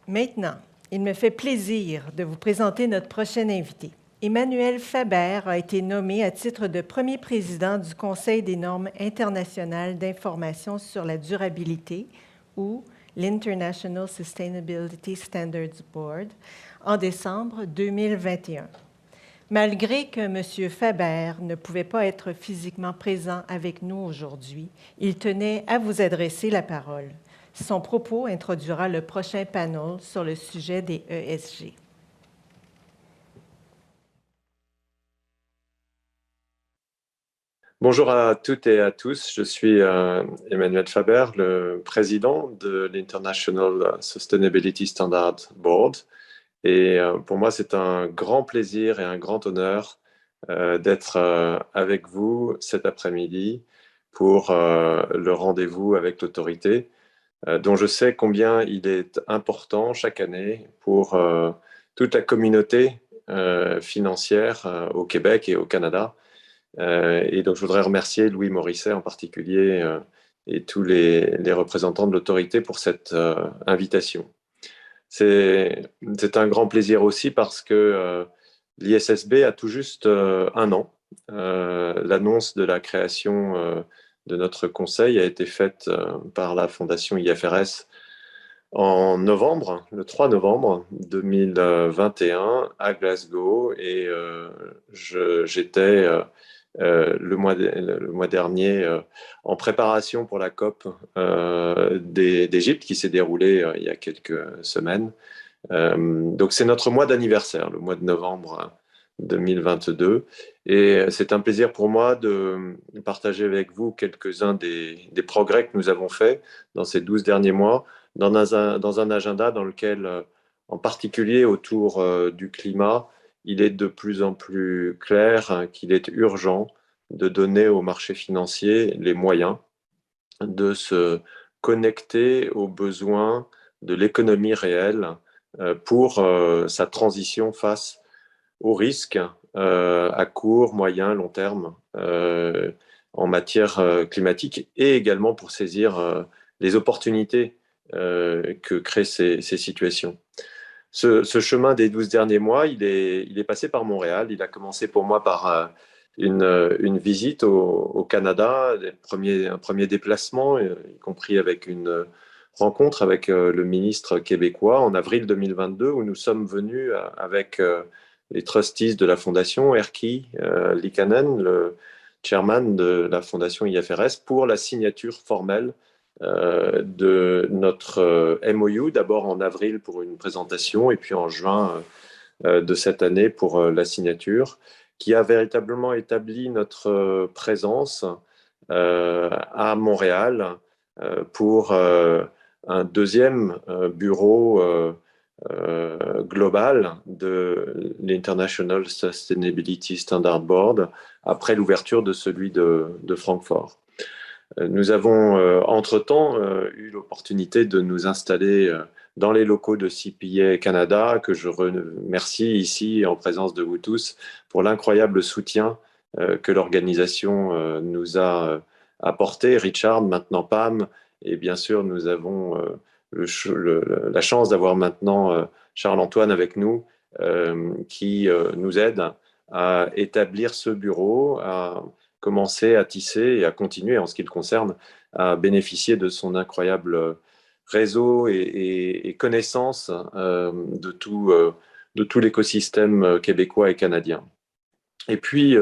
Maintenant, il me fait plaisir de vous présenter notre prochain invité. Emmanuel Faber a été nommé à titre de premier président du Conseil des normes internationales d'information sur la durabilité, ou l'International Sustainability Standards Board, en décembre 2021. Malgré que M. Faber ne pouvait pas être physiquement présent avec nous aujourd'hui, il tenait à vous adresser la parole. Son propos introduira le prochain panel sur le sujet des ESG. Bonjour à toutes et à tous, je suis Emmanuel Faber, le président de l'International Sustainability Standards Board. Et pour moi, c'est un grand plaisir et un grand honneur d'être avec vous cet après-midi pour le rendez-vous avec l'autorité, dont je sais combien il est important chaque année pour toute la communauté financière au Québec et au Canada. Et donc, je voudrais remercier Louis Morisset en particulier et tous les représentants de l'autorité pour cette invitation. C'est un grand plaisir aussi parce que l'ISSB a tout juste un an. L'annonce de la création de notre conseil a été faite par la fondation IFRS en novembre, le 3 novembre 2021 à Glasgow, et j'étais le mois dernier en préparation pour la COP d'Égypte qui s'est déroulée il y a quelques semaines. Donc c'est notre mois d'anniversaire, le mois de novembre 2022, et c'est un plaisir pour moi de partager avec vous quelques-uns des progrès que nous avons faits dans ces 12 derniers mois, dans un agenda dans lequel, en particulier autour du climat, il est de plus en plus clair qu'il est urgent de donner aux marchés financiers les moyens de se connecter aux besoins de l'économie réelle pour sa transition face aux risques à court, moyen, long terme en matière climatique, et également pour saisir les opportunités que créent ces situations. Ce chemin des 12 derniers mois, il est passé par Montréal. Il a commencé pour moi par une visite au Canada, un premier déplacement, y compris avec une rencontre avec le ministre québécois en avril 2022, où nous sommes venus avec les trustees de la fondation, Erkki Liikanen, le chairman de la fondation IFRS, pour la signature formelle de notre MOU, d'abord en avril pour une présentation et puis en juin de cette année pour la signature, qui a véritablement établi notre présence à Montréal pour un deuxième bureau global de l'International Sustainability Standard Board après l'ouverture de celui de Francfort. Nous avons entre-temps eu l'opportunité de nous installer dans les locaux de CPA Canada, que je remercie ici en présence de vous tous pour l'incroyable soutien que l'organisation nous a apporté. Richard, maintenant Pam, et bien sûr nous avons la chance d'avoir maintenant Charles-Antoine avec nous, qui nous aide à établir ce bureau, à commencer à tisser et à continuer, en ce qui le concerne, à bénéficier de son incroyable réseau et connaissance de tout l'écosystème québécois et canadien. Et puis,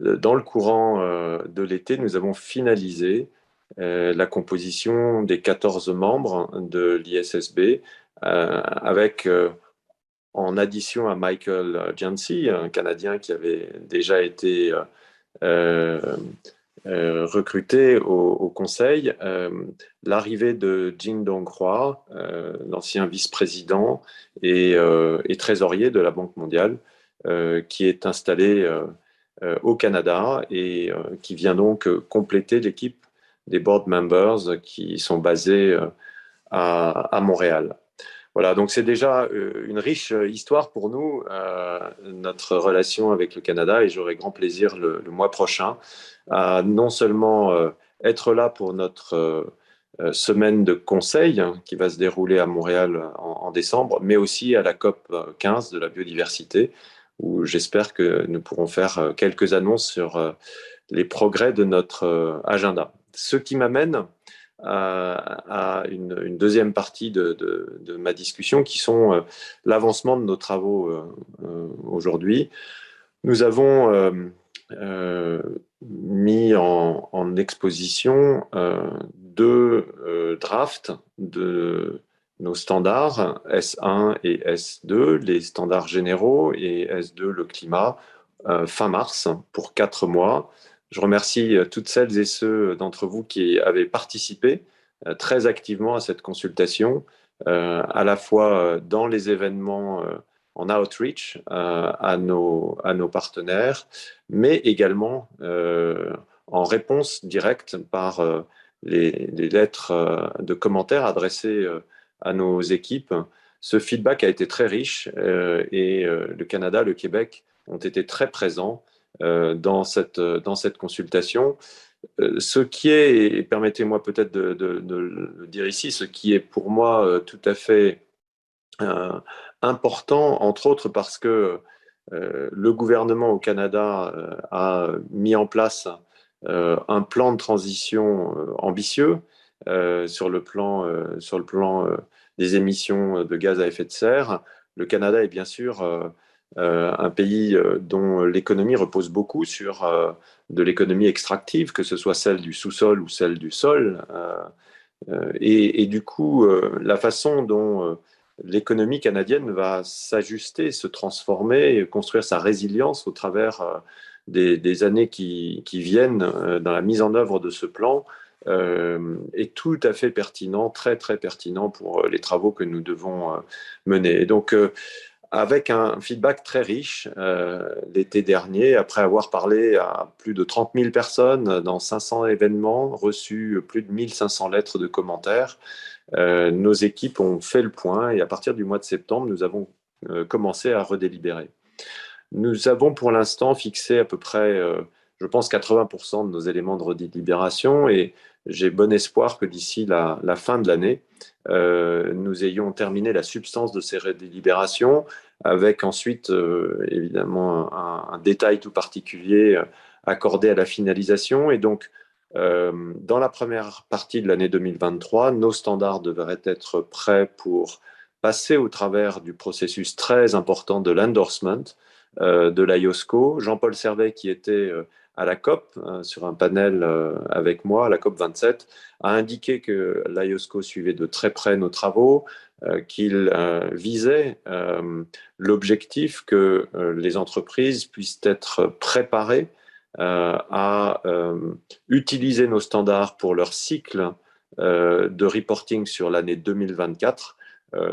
dans le courant de l'été, nous avons finalisé la composition des 14 membres de l'ISSB avec, en addition à Michael Jancy, un Canadien qui avait déjà été recruté au conseil, l'arrivée de Jin Dongkhwa, l'ancien vice-président et trésorier de la Banque mondiale, qui est installé au Canada et qui vient donc compléter l'équipe des board members qui sont basés à Montréal. Voilà, donc c'est déjà une riche histoire pour nous, notre relation avec le Canada, et j'aurai grand plaisir le mois prochain à non seulement être là pour notre semaine de conseil qui va se dérouler à Montréal en en décembre, mais aussi à la COP 15 de la biodiversité, où j'espère que nous pourrons faire quelques annonces sur les progrès de notre agenda. Ce qui m'amène à une deuxième partie de ma discussion, qui sont l'avancement de nos travaux aujourd'hui. Nous avons mis en exposition deux drafts de nos standards, S1 et S2, les standards généraux, et S2, le climat, fin mars, pour 4 mois. Je remercie toutes celles et ceux d'entre vous qui avaient participé très activement à cette consultation, à la fois dans les événements en outreach à nos partenaires, mais également en réponse directe par les lettres de commentaires adressées à nos équipes. Ce feedback a été très riche et le Canada, le Québec ont été très présents dans cette consultation. Ce qui est, et permettez-moi peut-être de le dire ici, ce qui est pour moi tout à fait important, entre autres parce que le gouvernement au Canada a mis en place un plan de transition ambitieux sur le plan des émissions de gaz à effet de serre. Le Canada est bien sûr un pays dont l'économie repose beaucoup sur de l'économie extractive, que ce soit celle du sous-sol ou celle du sol. Et du coup, la façon dont l'économie canadienne va s'ajuster, se transformer, construire sa résilience au travers des années qui viennent dans la mise en œuvre de ce plan est tout à fait pertinent, très très pertinent pour les travaux que nous devons mener. Et donc, avec un feedback très riche l'été dernier, après avoir parlé à plus de 30 000 personnes dans 500 événements, reçu plus de 1500 lettres de commentaires, nos équipes ont fait le point et à partir du mois de septembre, nous avons commencé à redélibérer. Nous avons pour l'instant fixé à peu près, je pense, 80% de nos éléments de redélibération et j'ai bon espoir que d'ici la fin de l'année, nous ayons terminé la substance de ces redélibérations avec ensuite, évidemment, un détail tout particulier accordé à la finalisation. Et donc, dans la première partie de l'année 2023, nos standards devraient être prêts pour passer au travers du processus très important de l'endorsement de l'IOSCO. Jean-Paul Servet, qui était à la COP, sur un panel avec moi, à la COP 27, a indiqué que l'IOSCO suivait de très près nos travaux, qu'il visait l'objectif que les entreprises puissent être préparées à utiliser nos standards pour leur cycle de reporting sur l'année 2024,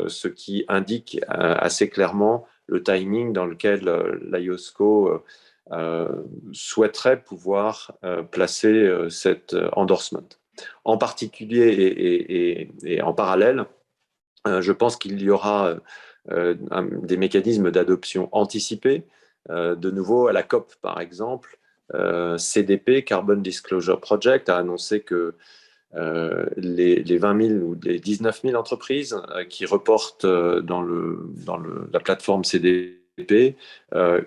ce qui indique assez clairement le timing dans lequel l'IOSCO souhaiterait pouvoir placer cet endorsement. En particulier et en parallèle, je pense qu'il y aura des mécanismes d'adoption anticipée. De nouveau, à la COP, par exemple, CDP, Carbon Disclosure Project, a annoncé que les 20 000 ou les 19 000 entreprises qui reportent dans la plateforme CDP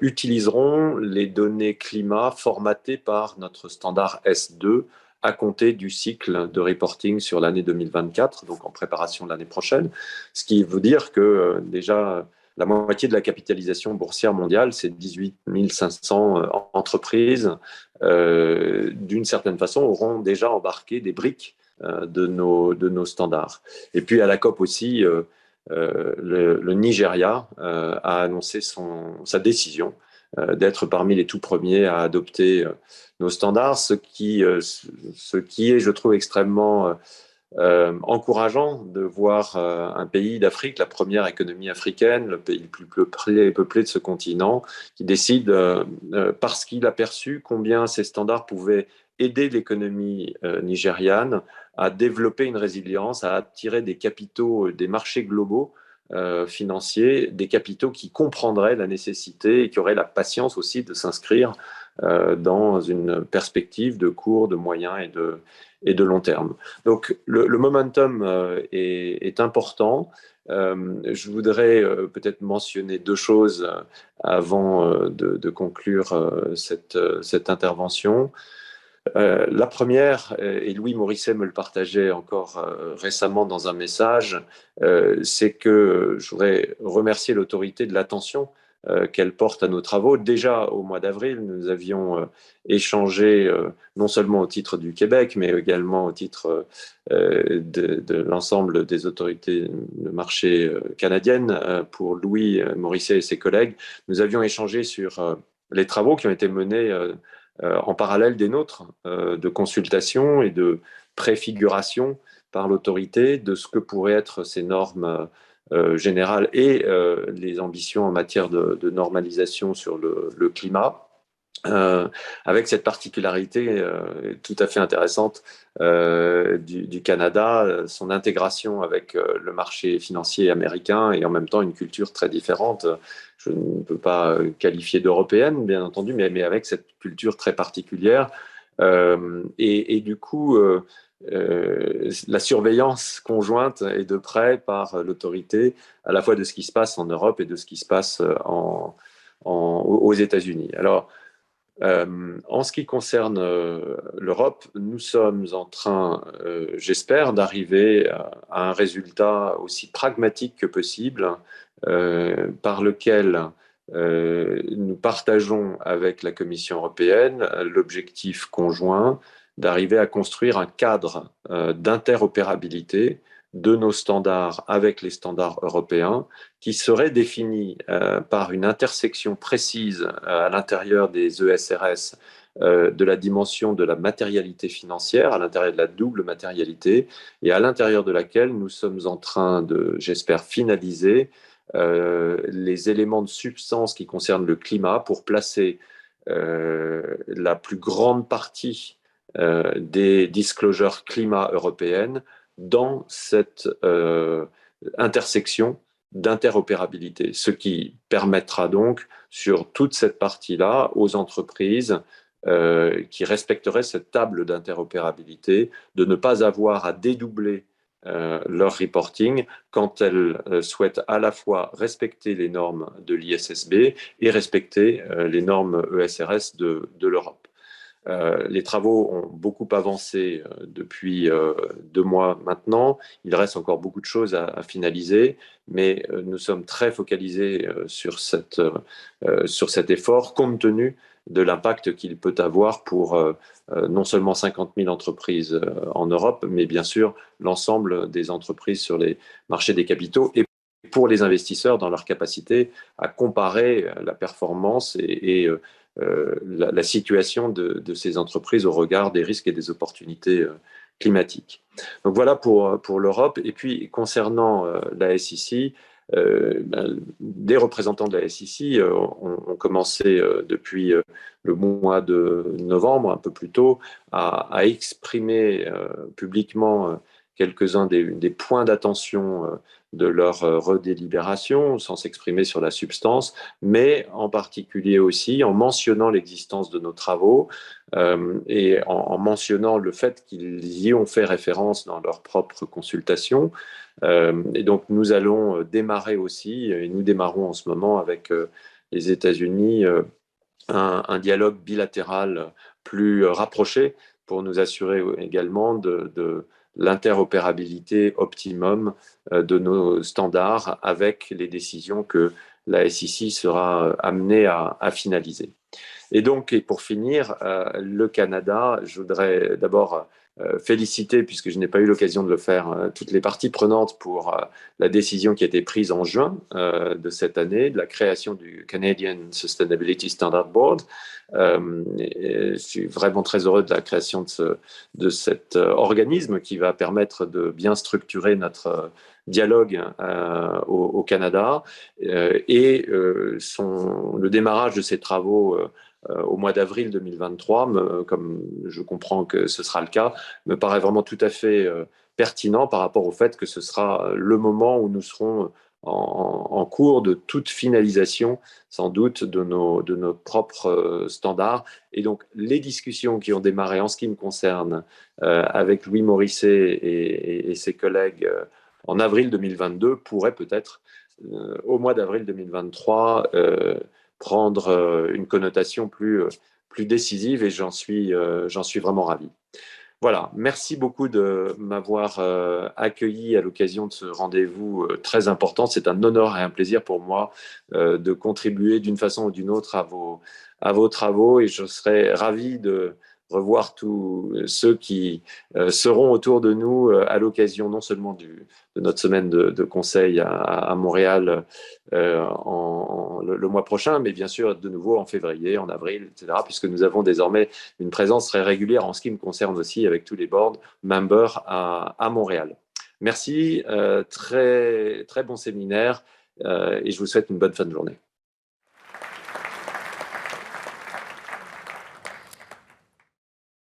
utiliseront les données climat formatées par notre standard S2 à compter du cycle de reporting sur l'année 2024, donc en préparation de l'année prochaine. Ce qui veut dire que déjà la moitié de la capitalisation boursière mondiale, c'est 18 500 entreprises, d'une certaine façon, auront déjà embarqué des briques de nos standards. Et puis à la COP aussi, le Nigeria a annoncé sa décision d'être parmi les tout premiers à adopter nos standards, ce qui est, je trouve, extrêmement encourageant de voir un pays d'Afrique, la première économie africaine, le pays le plus peuplé de ce continent, qui décide, parce qu'il a perçu combien ces standards pouvaient aider l'économie nigériane à développer une résilience, à attirer des capitaux des marchés globaux financiers, des capitaux qui comprendraient la nécessité et qui auraient la patience aussi de s'inscrire dans une perspective de court, de moyen et de long terme. Donc le momentum est important. Je voudrais peut-être mentionner deux choses avant de conclure cette intervention. La première, et Louis Morisset me le partageait encore récemment dans un message, c'est que je voudrais remercier l'autorité de l'attention qu'elle porte à nos travaux. Déjà au mois d'avril, nous avions échangé non seulement au titre du Québec, mais également au titre de l'ensemble des autorités de marché canadiennes pour Louis Morisset et ses collègues. Nous avions échangé sur les travaux qui ont été menés en parallèle des nôtres, de consultation et de préfiguration par l'autorité de ce que pourraient être ces normes générales et les ambitions en matière de normalisation sur le climat. Avec cette particularité tout à fait intéressante du Canada, son intégration avec le marché financier américain et en même temps une culture très différente. Je ne peux pas qualifier d'européenne, bien entendu, mais avec cette culture très particulière. Et du coup, la surveillance conjointe et de près par l'autorité, à la fois de ce qui se passe en Europe et de ce qui se passe aux États-Unis. Alors, en ce qui concerne l'Europe, nous sommes en train, j'espère, d'arriver à un résultat aussi pragmatique que possible, par lequel nous partageons avec la Commission européenne l'objectif conjoint d'arriver à construire un cadre d'interopérabilité de nos standards avec les standards européens qui serait défini par une intersection précise à l'intérieur des ESRS de la dimension de la matérialité financière, à l'intérieur de la double matérialité, et à l'intérieur de laquelle nous sommes en train de, j'espère, finaliser les éléments de substance qui concernent le climat pour placer la plus grande partie des disclosures climat européennes dans cette intersection d'interopérabilité, ce qui permettra donc sur toute cette partie-là aux entreprises qui respecteraient cette table d'interopérabilité de ne pas avoir à dédoubler leur reporting quand elles souhaitent à la fois respecter les normes de l'ISSB et respecter les normes ESRS de l'Europe. Les travaux ont beaucoup avancé depuis 2 mois maintenant. Il reste encore beaucoup de choses à finaliser, mais nous sommes très focalisés sur cet effort, compte tenu de l'impact qu'il peut avoir pour non seulement 50 000 entreprises en Europe, mais bien sûr l'ensemble des entreprises sur les marchés des capitaux et pour les investisseurs dans leur capacité à comparer la performance et la situation de ces entreprises au regard des risques et des opportunités climatiques. Donc voilà pour l'Europe. Et puis concernant la SEC, des représentants de la SEC ont commencé depuis le mois de novembre, un peu plus tôt, à exprimer publiquement quelques-uns des points d'attention de leur redélibération, sans s'exprimer sur la substance, mais en particulier aussi en mentionnant l'existence de nos travaux et en mentionnant le fait qu'ils y ont fait référence dans leur propre consultation. Et donc nous allons démarrer aussi, et nous démarrons en ce moment avec les États-Unis, un dialogue bilatéral plus rapproché pour nous assurer également de l'interopérabilité optimum de nos standards avec les décisions que la SEC sera amenée à finaliser. Et donc, et pour finir, le Canada, je voudrais d'abord féliciter, puisque je n'ai pas eu l'occasion de le faire, toutes les parties prenantes pour la décision qui a été prise en juin de cette année, de la création du Canadian Sustainability Standard Board. Je suis vraiment très heureux de la création de cet organisme qui va permettre de bien structurer notre dialogue au Canada et le démarrage de ces travaux au mois d'avril 2023, comme je comprends que ce sera le cas, me paraît vraiment tout à fait pertinent par rapport au fait que ce sera le moment où nous serons en cours de toute finalisation, sans doute, de nos propres standards. Et donc, les discussions qui ont démarré en ce qui me concerne avec Louis Morisset et ses collègues en avril 2022 pourraient peut-être, au mois d'avril 2023, prendre une connotation plus décisive et j'en suis vraiment ravi. Voilà, merci beaucoup de m'avoir accueilli à l'occasion de ce rendez-vous très important. C'est un honneur et un plaisir pour moi de contribuer d'une façon ou d'une autre à vos travaux et je serai ravi de revoir tous ceux qui seront autour de nous à l'occasion non seulement de notre semaine de conseil à Montréal le mois prochain, mais bien sûr de nouveau en février, en avril, etc., puisque nous avons désormais une présence très régulière en ce qui me concerne aussi avec tous les board members à Montréal. Merci, très, très bon séminaire et je vous souhaite une bonne fin de journée.